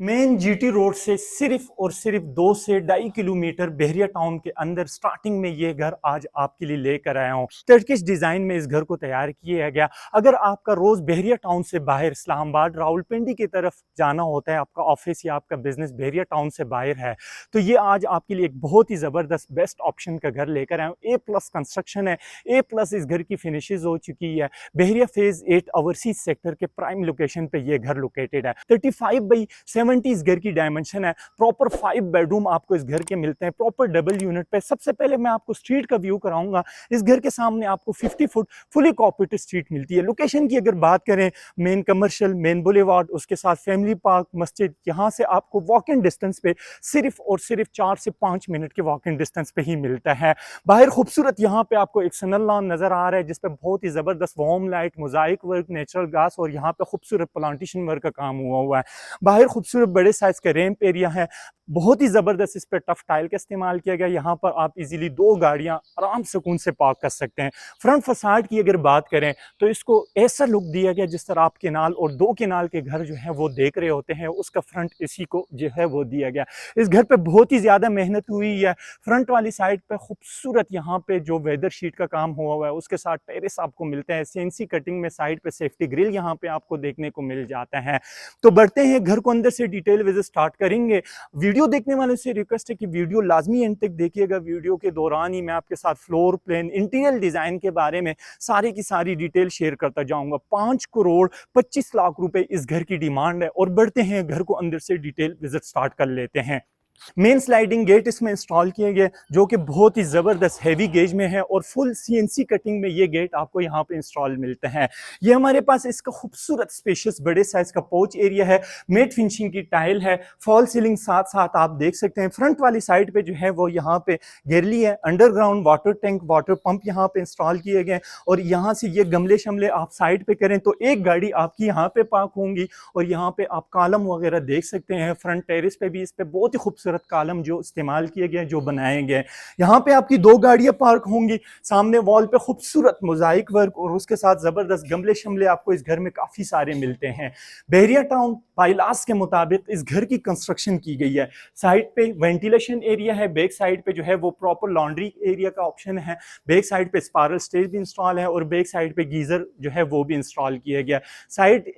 Main GT road से सिर्फ और सिर्फ 2 से 2.5 किलोमीटर बहरिया टाउन के अंदर स्टार्टिंग में ये घर आज आपके लिए लेकर आया हूँ। टर्किश डिजाइन में इस घर को तैयार किया गया। अगर आपका रोज बहरिया टाउन से बाहर इस्लामाबाद रावलपिंडी की तरफ जाना होता है, आपका ऑफिस या आपका बिजनेस बहरिया टाउन से बाहर है, तो ये आज आपके लिए एक बहुत ही जबरदस्त बेस्ट ऑप्शन का घर लेकर आया हूँ। A+ कंस्ट्रक्शन है, A+ इस घर की फिनिशेज हो चुकी है। बहरिया फेज 8 ओवरसीज सेक्टर के प्राइम लोकेशन पे ये घर लोकेटेड है। 35/70 इस घर की डायमेंशन है। प्रॉपर 5 बेडरूम आपको इस घर के मिलते हैं, प्रॉपर डबल यूनिट पे। सबसे पहले मैं आपको स्ट्रीट का व्यू कराऊंगा। इस घर के सामने आपको 50 फुट फुली कॉर्पोरेटेड स्ट्रीट मिलती है। लोकेशन की अगर बात करें, मेन कमर्शियल, मेन बुलेवार्ड, उसके साथ फैमिली पार्क, मस्जिद, यहाँ से आपको वॉक इन डिस्टेंस पे सिर्फ और सिर्फ 4 से 5 मिनट के वॉक इन डिस्टेंस पे ही मिलता है। बाहर खूबसूरत यहाँ पे आपको एक सनल लॉन नजर आ रहा है, जिसपे बहुत ही जबरदस्त warm light, Mosaic work, natural grass और यहाँ पे खूबसूरत प्लांटेशन वर्क का काम हुआ है। बाहर खूबसूरत बड़े साइज का रैंप एरिया है, बहुत ही जबरदस्त इस पर टफ टाइल का इस्तेमाल किया गया। यहाँ पर आप इजीली 2 गाड़ियां आराम सुकून से पार्क कर सकते हैं। फ्रंट फसाड की अगर बात करें तो इसको ऐसा लुक दिया गया जिस तरह आप केनाल और 2 केनाल के घर जो है वो देख रहे होते हैं, उसका फ्रंट इसी को जो है वो दिया गया। इस घर पे बहुत ही ज्यादा मेहनत हुई है। फ्रंट वाली साइड पे खूबसूरत यहाँ पे जो वेदर शीट का काम हुआ है, उसके साथ टेरेस आपको मिलते हैं। सीएनसी कटिंग में साइड पे सेफ्टी ग्रिल यहाँ पे आपको देखने को मिल जाता है। तो बढ़ते हैं घर को अंदर से डिटेल विजिट स्टार्ट करेंगे। वीडियो देखने वाले से रिक्वेस्ट है कि वीडियो लाजमी एंड तक देखिएगा। वीडियो के दौरान ही मैं आपके साथ फ्लोर प्लान, इंटीरियर डिजाइन के बारे में सारी की सारी डिटेल शेयर करता जाऊंगा। 5 करोड़ 25 लाख रुपए इस घर की डिमांड है। और बढ़ते हैं घर को अंदर से डिटेल विजिट स्टार्ट कर लेते हैं। मेन स्लाइडिंग गेट इसमें इंस्टॉल किए गए, जो कि बहुत ही जबरदस्त हैवी गेज में है और फुल सीएनसी कटिंग में ये गेट आपको यहाँ पे इंस्टॉल मिलते हैं। ये हमारे पास इसका खूबसूरत स्पेशियस बड़े साइज का पोच एरिया है, मेट फिनिशिंग की टाइल है, फॉल सीलिंग साथ साथ आप देख सकते हैं। फ्रंट वाली साइड पे जो है वो यहाँ पे गिरली है, underground water tank, water pump यहाँ पे इंस्टॉल किए गए। और यहाँ से ये गमले शमले आप साइड पे करें तो एक गाड़ी आपकी यहाँ पे पार्क होंगी। और यहाँ पे आप कॉलम वगैरह देख सकते हैं। फ्रंट टेरिस पे भी इस पे बहुत ही खूबसूरत कॉलम जो इस्तेमाल किए गए, जो बनाए गए। यहाँ पे आपकी 2 गाड़ियां पार्क होंगी। सामने वॉल पे खूबसूरत मोजाइक वर्क और उसके साथ जबरदस्त गमले शमले आपको इस घर में काफी सारे मिलते हैं। बहरिया टाउन बाइलास के मुताबिक इस घर की कंस्ट्रक्शन की गई है। साइड पे वेंटिलेशन एरिया है, बैक साइड पे जो है वो प्रॉपर लॉन्ड्री एरिया का ऑप्शन है। बैक साइड पे स्पायरल स्टेज भी इंस्टॉल है और बैक साइड पे गीजर जो है वो भी इंस्टॉल किया गया। साइड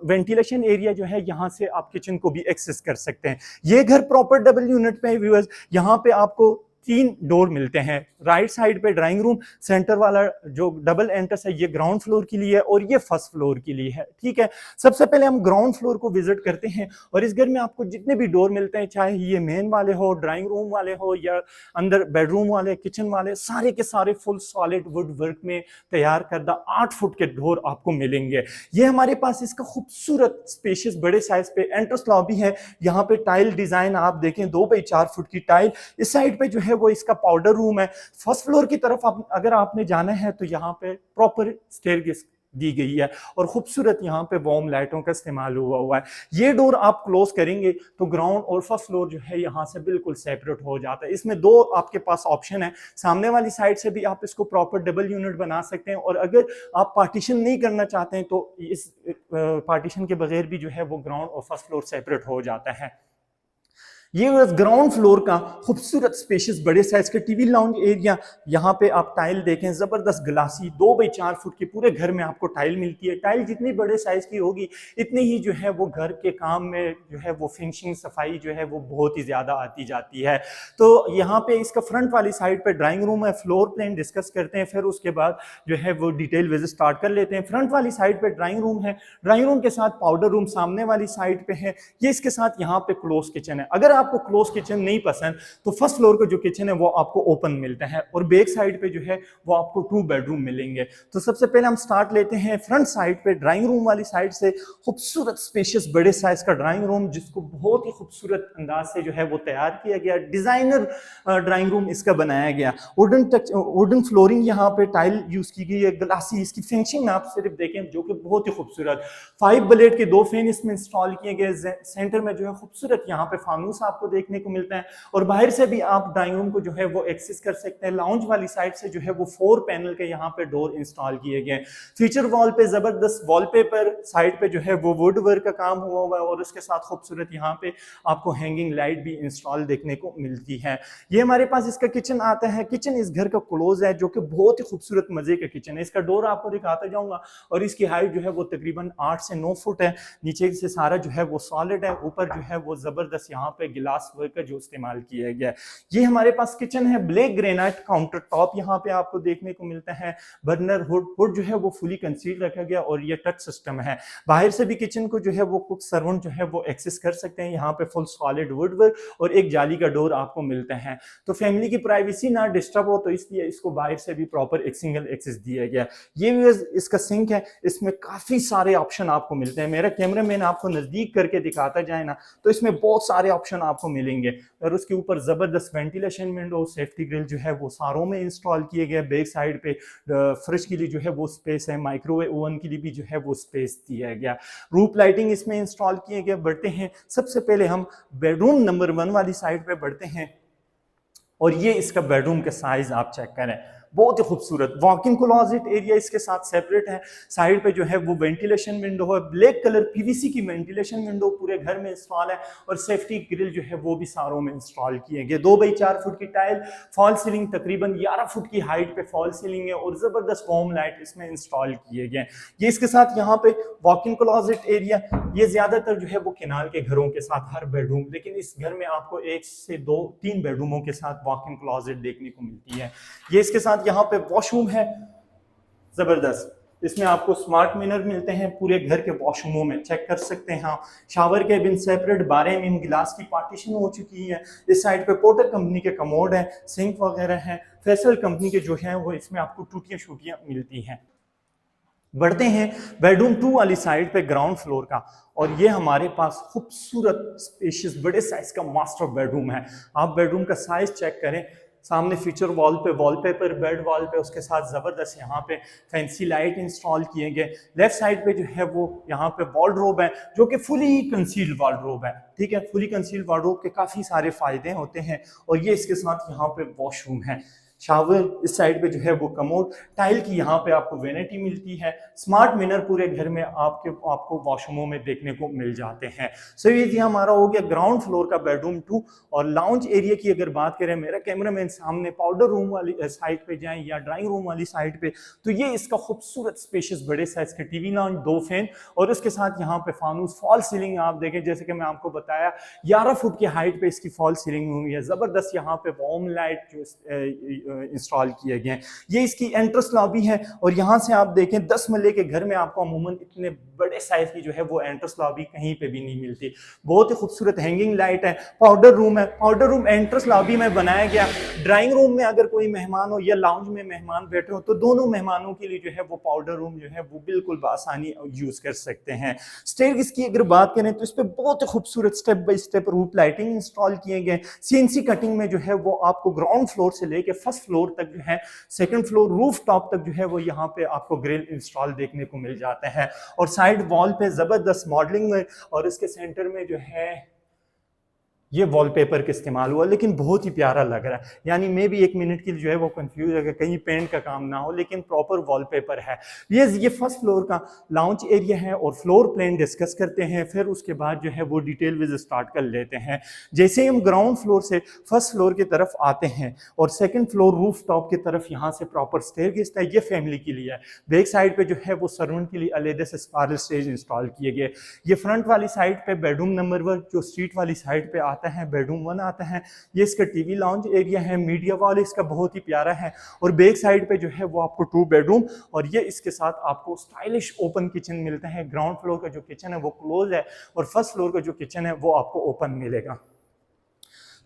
वेंटिलेशन एरिया जो है, यहाँ से आप किचन को भी एक्सेस कर सकते हैं। ये घर प्रॉपर डबल यूनिट पे है व्यूअर्स। यहाँ पे आपको 3 डोर मिलते हैं। राइट साइड पे ड्राइंग रूम, सेंटर वाला जो डबल एंट्रेंस है ये ग्राउंड फ्लोर के लिए है और ये फर्स्ट फ्लोर के लिए है। ठीक है, सबसे पहले हम ग्राउंड फ्लोर को विजिट करते हैं। और इस घर में आपको जितने भी डोर मिलते हैं, चाहे ये मेन वाले हो, ड्राइंग रूम वाले हो या अंदर बेडरूम वाले, किचन वाले, सारे के सारे फुल सॉलिड वुड वर्क में तैयार करदा 8 फुट के डोर आपको मिलेंगे। ये हमारे पास इसका खूबसूरत स्पेशियस बड़े साइज पे एंट्रेंस लॉबी है। यहाँ पे टाइल डिजाइन आप देखें, 2x4 फुट की टाइल। इस साइड पे जो है वो इसका पाउडर रूम है। फर्स्ट फ्लोर की तरफ अगर आपने जाना है तो यहाँ पे प्रॉपर स्टेयरकेस दी गई है और खूबसूरत यहाँ पे वार्म लाइटों का इस्तेमाल हुआ है। ये डोर आप क्लोज करेंगे तो ग्राउंड और फर्स्ट फ्लोर जो है यहाँ से बिल्कुल सेपरेट हो जाता है। इसमें 2 आपके पास ऑप्शन है। सामने वाली साइड से भी आप इसको प्रॉपर डबल यूनिट बना सकते हैं और अगर आप पार्टीशन नहीं करना चाहते हैं तो इस पार्टीशन के बगैर भी जो है वो ग्राउंड और फर्स्ट फ्लोर सेपरेट हो जाता है। ये ग्राउंड फ्लोर का खूबसूरत स्पेशियस बड़े साइज का टीवी लाउंज एरिया। यहाँ पे आप टाइल देखें, जबरदस्त ग्लासी 2x4 फुट की पूरे घर में आपको टाइल मिलती है। टाइल जितनी बड़े साइज की होगी इतनी ही जो है वो घर के काम में जो है वो फिनिशिंग सफाई जो है वो बहुत ही ज्यादा आती जाती है। तो यहाँ पे इसका फ्रंट वाली साइड पे ड्राइंग रूम है। फ्लोर प्लान डिस्कस करते हैं, फिर उसके बाद जो है वो डिटेल विजिट स्टार्ट कर लेते हैं। फ्रंट वाली साइड पे ड्राइंग रूम है, ड्राइंग रूम के साथ पाउडर रूम सामने वाली साइड पे है। ये इसके साथ यहाँ पे क्लोज किचन है। अगर आपको क्लोज किचन नहीं पसंद तो फर्स्ट फ्लोर का जो किचन है वो आपको ओपन मिलता है और बैक साइड पे जो है वो आपको 2 बेडरूम मिलेंगे। तो सबसे पहले हम स्टार्ट लेते हैं फ्रंट साइड पे, ड्राइंग रूम वाली साइड से। खूबसूरत स्पेशियस बड़े साइज का ड्राइंग रूम, जिसको बहुत ही खूबसूरत अंदाज से जो है वो तैयार किया गया। डिजाइनर ड्राइंग रूम इसका बनाया गया। वुडन फ्लोरिंग यहाँ पे टाइल यूज की गई है, ग्लासी। इसकी फिनिशिंग आप सिर्फ देखें जो कि बहुत ही खूबसूरत। 5 ब्लेड के 2 फैन इसमें इंस्टॉल किए गए। सेंटर में जो है खूबसूरत यहाँ पे फानूस आप आपको देखने को मिलता है। और बाहर से भी आप ड्राइंग रूम को जो है वो एक्सेस कर सकते हैं। लाउंज वाली साइड से जो है वो 4 पैनल के यहाँ पे डोर इंस्टॉल किए गए हैं। फीचर वॉल पे जबरदस्त वॉलपेपर, साइड पे जो है वो वुड वर्क का काम हुआ हुआ है और उसके साथ खूबसूरत यहाँ पे आपको हैंगिंग लाइट भी इंस्टॉल देखने को मिलती है। ये हमारे पास इसका किचन आता है। किचन इस घर का क्लोज है जो कि बहुत ही खूबसूरत मजे का किचन है। इसका डोर आपको दिखाता जाऊंगा और इसकी हाइट जो है वो तकरीबन 8 से 9 फुट है। नीचे से सारा जो है वो सॉलिड है, ऊपर जो है वो जबरदस्त यहाँ पे गिलास वर्क का जो इस्तेमाल किया गया है। ये हमारे पास किचन है। ब्लैक ग्रेनाइट काउंटर टॉप यहाँ पे आपको देखने को मिलता है। बर्नर हुड जो है वो फुली कंसील रखा गया और ये टच सिस्टम है। बाहर से भी किचन को जो है वो कुक सर्वेंट जो है वो एक्सेस कर सकते हैं। यहाँ पे फुल सॉलिड वुड वर्क और एक जाली का डोर आपको मिलता है। तो फैमिली की प्राइवेसी ना डिस्टर्ब हो तो इसलिए इसको बाहर से भी प्रॉपर एक सिंगल एक्सेस दिया गया। ये इसका सिंक है, इसमें काफी सारे ऑप्शन आपको मिलते हैं। मेरा कैमरामैन आपको नजदीक करके दिखाता जाए ना तो इसमें बहुत सारे ऑप्शन आपको मिलेंगे। और उसके ऊपर जबरदस्त वेंटिलेशन विंडो, सेफ्टी ग्रिल जो है वो सारों में इंस्टॉल किए गए। बैक साइड पे फ्रिज के लिए जो है वो स्पेस है, माइक्रोवेव ओवन के लिए भी जो है वो स्पेस दिया गया। रूफ लाइटिंग इसमें इंस्टॉल किए गए। बढ़ते हैं, सबसे पहले हम बेडरूम नंबर 1 वाली साइड पे बढ़ते हैं और ये इसका बेडरूम का साइज आप चेक करें, बहुत ही खूबसूरत। वॉक इन क्लोजेट एरिया इसके साथ सेपरेट है। साइड पे जो है वो वेंटिलेशन विंडो है, ब्लैक कलर पीवीसी की वेंटिलेशन विंडो पूरे घर में इंस्टॉल है और सेफ्टी ग्रिल जो है वो भी सारों में इंस्टॉल किए गए। 2 बाई 4 फुट की टाइल, फॉल सीलिंग तकरीबन 11 फुट की हाइट पे फॉल सीलिंग है और जबरदस्त वॉर्म लाइट इसमें इंस्टॉल किए गए। ये इसके साथ यहाँ पे वॉक इन क्लोजेट एरिया, ये ज्यादातर जो है वो किनाल के घरों के साथ हर बेडरूम, लेकिन इस घर में आपको 1 से 2 3 बेडरूमों के साथ वॉक इन क्लोजेट देखने को मिलती है। ये इसके साथ यहाँ पे वॉशरूम है, जबरदस्त। इसमें आपको स्मार्ट मिरर मिलते हैं पूरे घर के वॉशरूमों में, चेक कर सकते हैं आप। शावर केबिन सेपरेट, 12 mm गिलास की पार्टीशन हो चुकी है। इस साइड पे पोर्टर कंपनी के कमोड है, सिंक वगैरह है। फैसल कंपनी के जो है वो इसमें आपको टूटियां शूटियां मिलती हैं। बढ़ते हैं बेडरूम 2 वाली साइड पे ग्राउंड फ्लोर का, और ये हमारे पास खूबसूरत स्पेशियस बड़े साइज का मास्टर बेडरूम है। आप बेडरूम का साइज चेक करें, सामने फीचर वॉल पे वॉलपेपर, बेड वॉल पे उसके साथ ज़बरदस्त यहाँ पे फैंसी लाइट इंस्टॉल किए गए। लेफ्ट साइड पे जो है वो यहाँ पे वार्डरोब है जो कि फुली कंसील्ड वार्डरोब है। ठीक है, फुली कंसील्ड वार्डरोब के काफ़ी सारे फायदे होते हैं। और ये इसके साथ यहाँ पे वॉशरूम है। शावर इस साइड पे जो है वो कमोड, टाइल की यहाँ पे आपको वेनिटी मिलती है। स्मार्ट मिरर पूरे घर में आपको वॉशरूमों में देखने को मिल जाते हैं। सो ये हमारा हो गया ग्राउंड फ्लोर का बेडरूम 2। और लाउंज एरिया की अगर बात करें, मेरा कैमरामैन सामने पाउडर रूम वाली साइड पे जाएं या ड्राइंग रूम वाली साइड पे, तो ये इसका खूबसूरत स्पेशियस बड़े साइज का टीवी लाउंज, 2 फैन और उसके साथ यहाँ पे फानूस फॉल सीलिंग आप देखें, जैसे कि मैं आपको बताया 11 फुट की हाइट पे इसकी फॉल सीलिंग हुई है। जबरदस्त यहाँ पे वॉर्म लाइट जो इंस्टॉल किए गए हैं। ये इसकी एंट्रेंस लॉबी है और यहाँ से आप देखें 10 मरले के घर में आपको अमूमन इतने बड़े साइज की जो है वो एंट्रेंस लॉबी कहीं पे भी नहीं मिलती। बहुत ही खूबसूरत हैंगिंग लाइट है। पाउडर रूम है, पाउडर रूम एंट्रेंस लॉबी में बनाया गया। ड्राइंग रूम में अगर कोई मेहमान हो या लाउंज में मेहमान बैठे हो तो दोनों मेहमानों के लिए जो है वो पाउडर रूम जो है वो बिल्कुल आसानी यूज कर सकते हैं। स्टेयरकेस की अगर बात करें तो इस पर बहुत ही खूबसूरत step by step roof lighting install किए गए। सीएनसी कटिंग में जो है वो आपको ग्राउंड फ्लोर से लेके फर्स्ट फ्लोर तक जो है, सेकंड फ्लोर रूफ टॉप तक जो है वो यहाँ पे आपको ग्रिल इंस्टॉल देखने को मिल जाते हैं। और साइड वॉल पे जबरदस्त मॉडलिंग में और इसके सेंटर में जो है ये वॉलपेपर का इस्तेमाल हुआ, लेकिन बहुत ही प्यारा लग रहा है। यानी मैं भी 1 मिनट के लिए जो है वो कंफ्यूज है कि कहीं पेंट का काम ना हो, लेकिन प्रॉपर वॉलपेपर है। ये फर्स्ट फ्लोर का लाउंज एरिया है और फ्लोर प्लान डिस्कस करते हैं, फिर उसके बाद जो है वो डिटेल विज स्टार्ट कर लेते हैं। जैसे ही हम ग्राउंड फ्लोर से फर्स्ट फ्लोर की तरफ आते हैं और सेकेंड फ्लोर रूफ टॉप की तरफ यहाँ से प्रॉपर स्टेयरकेस है, ये फैमिली के लिए है। बैक साइड पे जो है वो सर्वेंट के लिए अलग से स्पाइरल स्टेज इंस्टॉल किए गए। ये फ्रंट वाली साइड पे बेडरूम नंबर 1 जो स्ट्रीट वाली साइड पे आता है, बेडरूम 1 आता है। ये इसका टीवी लाउंज एरिया है, मीडिया वॉल इसका बहुत ही प्यारा है। और बैक साइड पे जो है वो आपको 2 बेडरूम और ये इसके साथ आपको स्टाइलिश ओपन किचन मिलता है। ग्राउंड फ्लोर का जो किचन है वो क्लोज है और फर्स्ट फ्लोर का जो किचन है वो आपको ओपन मिलेगा।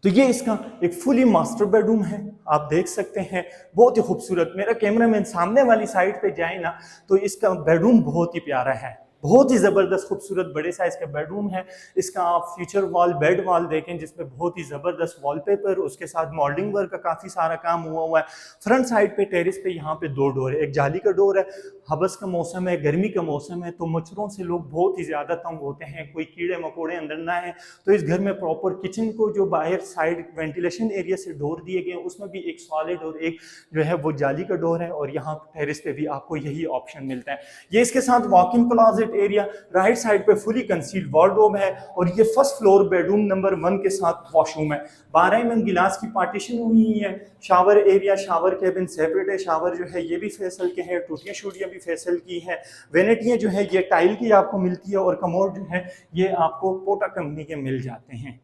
तो ये इसका एक फुली मास्टर बेडरूम है, आप देख सकते हैं, बहुत ही खूबसूरत। मेरा कैमरामैन सामने वाली साइड पे जाए ना तो इसका बेडरूम बहुत ही प्यारा है। बहुत ही ज़बरदस्त खूबसूरत बड़े साइज़ का बेडरूम है। इसका आप फीचर वॉल बेड वॉल देखें जिसमें बहुत ही ज़बरदस्त वॉलपेपर, उसके साथ मॉडलिंग वर्क का काफ़ी सारा काम हुआ है। फ्रंट साइड पे टेरेस पे यहाँ पे 2 डोर है, एक जाली का डोर है। हबस का मौसम है, गर्मी का मौसम है, तो मच्छरों से लोग बहुत ही ज़्यादा तंग होते हैं, कोई कीड़े मकोड़े अंदर ना आए। तो इस घर में प्रॉपर किचन को जो बाहर साइड वेंटिलेशन एरिया से डोर दिए गए हैं, उसमें भी एक सॉलिड और एक जो है वो जाली का डोर है, और यहाँ टेरेस पे भी आपको यही ऑप्शन मिलता है। ये इसके साथ walk in closet area, right side पे फुली कंसील्ड वार्डरोब है, और ये फर्स्ट फ्लोर बेडरूम नंबर 1 के साथ वॉशरूम है। 12 mm गिलास की पार्टीशन हुई है। Shower area, shower cabin separate है, शावर जो है ये भी फैसल के हैं, टूटियाँ शूटियाँ भी फैसल की है। वेनेटियाँ जो है ये टाइल की आपको मिलती है, और कमोड जो है ये आपको पोटा कंपनी के मिल जाते हैं।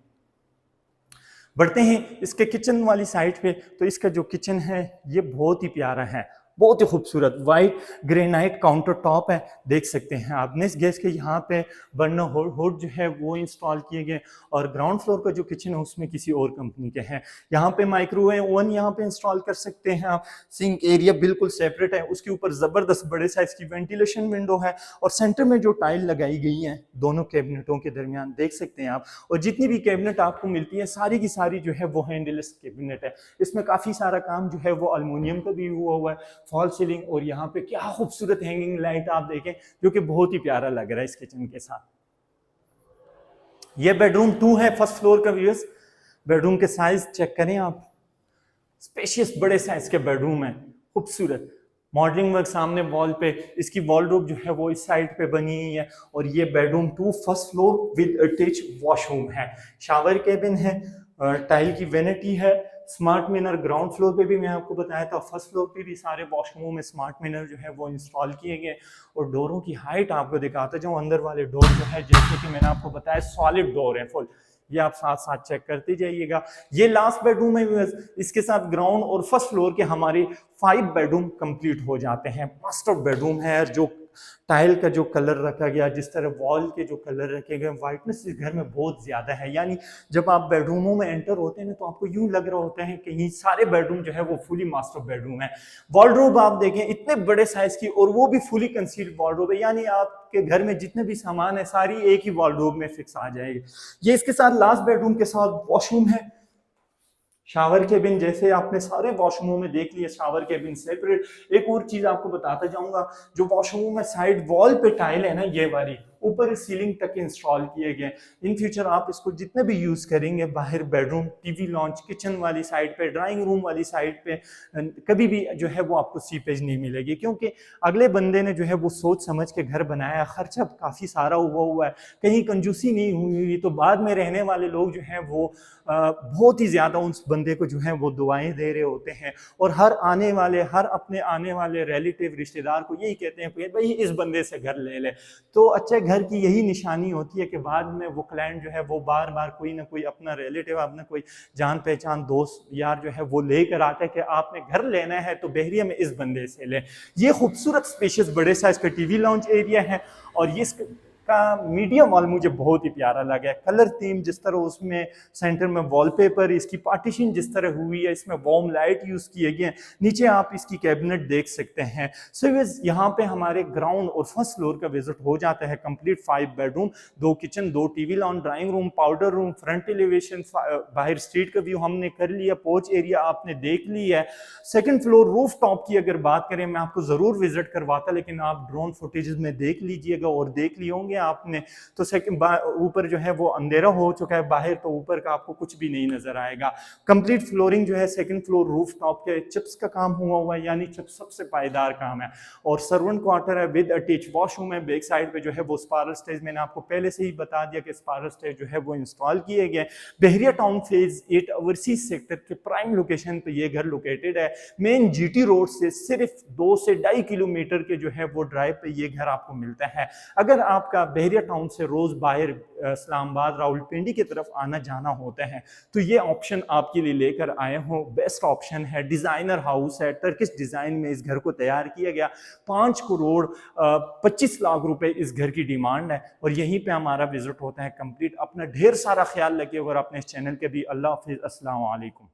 बढ़ते हैं इसके किचन वाली साइड पे, तो इसका जो किचन है ये बहुत ही प्यारा है, बहुत ही खूबसूरत वाइट ग्रेनाइट काउंटर टॉप है, देख सकते हैं आप। नेक्स्ट गैस के यहाँ पे बर्नर होड जो है वो इंस्टॉल किए गए, और ग्राउंड फ्लोर का जो किचन है उसमें किसी और कंपनी के हैं। यहाँ पे माइक्रोवेव ओवन यहाँ पे इंस्टॉल कर सकते हैं आप। सिंक एरिया बिल्कुल सेपरेट है, उसके ऊपर ज़बरदस्त बड़े साइज की वेंटिलेशन विंडो है, और सेंटर में जो टाइल लगाई गई है दोनों कैबिनेटों के दरमियान देख सकते हैं आप। और जितनी भी कैबिनेट आपको मिलती है सारी की सारी जो है वो हैंडलेस कैबिनेट है। इसमें काफ़ी सारा काम जो है वो अल्मोनियम का भी हुआ है, फॉल सीलिंग, और यहाँ पे क्या खूबसूरत हैंगिंग लाइट आप देखें जो कि बहुत ही प्यारा लग रहा है इस किचन के साथ। ये बेडरूम 2 है, फर्स्ट फ्लोर का व्यूअर्स। बेडरूम के साइज चेक करें आप, स्पेशियस बड़े साइज के बेडरूम है, खूबसूरत मॉडलिंग वर्क सामने वॉल पे। इसकी वॉलड्रॉप जो है वो इस साइड पे बनी हुई है, और ये bedroom 2 first floor with attach washroom है, शावर केबिन है, टाइल की वेनिटी है, स्मार्ट मिरर ग्राउंड फ्लोर पे भी मैं आपको बताया था, फर्स्ट फ्लोर पे भी सारे वॉशरूमों में स्मार्ट मिरर जो है वो इंस्टॉल किए गए। और डोरों की हाइट आपको दिखाता जाऊँ, अंदर वाले डोर जो है जैसे कि मैंने आपको बताया सॉलिड डोर है फुल, ये आप साथ साथ चेक करते जाइएगा। ये लास्ट बेडरूम है, इसके साथ ग्राउंड और फर्स्ट फ्लोर के हमारे 5 बेडरूम कंप्लीट हो जाते हैं। मास्टर बेडरूम है, जो टाइल का जो कलर रखा गया, जिस तरह वॉल के जो कलर रखे गए, वाइटनेस इस घर में बहुत ज़्यादा है। यानी जब आप बेडरूमों में एंटर होते हैं तो आपको यूं लग रहा होता है कि ये सारे बेडरूम जो है वो फुली मास्टर बेडरूम है। वॉलड्रोब आप देखें इतने बड़े साइज की, और वो भी फुली कंसील्ड वॉलड्रोब है, यानी आपके घर में जितने भी सामान है सारी एक ही वॉलड्रोब में फिक्स आ जाएगी। ये इसके साथ लास्ट बेडरूम के साथ वॉशरूम है, शावर केबिन जैसे आपने सारे वॉशरूमों में देख लिया, शावर केबिन सेपरेट। एक और चीज आपको बताता जाऊंगा, जो वॉशरूम में साइड वॉल पे टाइल है ना, ये वाली ऊपर सीलिंग तक इंस्टॉल किए गए। इन फ्यूचर आप इसको जितने भी यूज करेंगे, बाहर बेडरूम, टीवी लॉन्च, किचन वाली साइड पे, ड्राइंग रूम वाली साइड पे, कभी भी जो है वो आपको सीपेज नहीं मिलेगी, क्योंकि अगले बंदे ने जो है वो सोच समझ के घर बनाया, खर्चा काफी सारा हुआ है, कहीं कंजूसी नहीं हुई, तो बाद में रहने वाले लोग जो है वो बहुत ही ज्यादा उस बंदे को जो है वो दुआएं दे रहे होते हैं, और हर अपने आने वाले रिलेटिव रिश्तेदार को यही कहते हैं कि भाई इस बंदे से घर ले ले। तो अच्छे घर की यही निशानी होती है कि बाद में वो क्लाइंट जो है वो बार बार कोई ना कोई अपना रिलेटिव, अपना कोई जान पहचान दोस्त यार जो है वो लेकर आता है कि आपने घर लेना है तो बहरिया में इस बंदे से ले। ये खूबसूरत स्पेशियस बड़े साइज का टीवी लॉन्च एरिया है, और ये का मीडियम वॉल मुझे बहुत ही प्यारा लगा है। कलर थीम जिस तरह उसमें सेंटर में वॉलपेपर, इसकी पार्टीशन जिस तरह हुई है, इसमें वार्म लाइट यूज किए गए हैं, नीचे आप इसकी कैबिनेट देख सकते हैं। सो यहाँ पे हमारे ग्राउंड और फर्स्ट फ्लोर का विजिट हो जाता है complete. 5 bedroom, 2 kitchen, 2 TV lawn, drawing room, powder room, front elevation, बाहर स्ट्रीट का व्यू हमने कर लिया, पोर्च एरिया आपने देख ली है। सेकंड फ्लोर रूफ टॉप की अगर बात करें, मैं आपको जरूर विजिट करवाता, लेकिन आप ड्रोन फुटेजेस में देख लीजिएगा और देख लिए होंगे आपने। तो सेकंड ऊपर जो है वो अंधेरा हो चुका है बाहर, तो ऊपर का आपको कुछ भी नहीं नजर आएगा। कंप्लीट फ्लोरिंग जो है सेकंड फ्लोर रूफ टॉप के चिप्स का काम हुआ है, यानी चिप्स सबसे पायदार काम है। और सर्वेंट क्वार्टर है विद अटैच वॉशरूम है। बैक साइड पे जो है वो स्पाइरल स्टेज, मैंने आपको पहले से ही बता दिया कि स्पाइरल स्टेज जो है वो इंस्टॉल किए गए। बहरिया टाउन फेज 8 ओवरसीज सेक्टर के प्राइम लोकेशन पे ये घर लोकेटेड है। मेन जीटी रोड से सिर्फ 2 से 2.5 किलोमीटर के जो है वो ड्राइव पे ये घर आपको मिलता है। अगर आपका बहरिया टाउन से रोज बाहर इस्लामाबाद, रावलपिंडी की तरफ आना जाना होता है, तो ये ऑप्शन आपके लिए लेकर आए हो। बेस्ट ऑप्शन है, डिजाइनर हाउस है, टर्किश डिजाइन में इस घर को तैयार किया गया। 5 करोड़ 25 लाख रुपए इस घर की डिमांड है, और यहीं पे हमारा विजिट होता है कंप्लीट। अपना ढेर सारा ख्याल रखिए, और अपने इस चैनल के भी। अल्लाह हाफिज, अस्सलाम वालेकुम।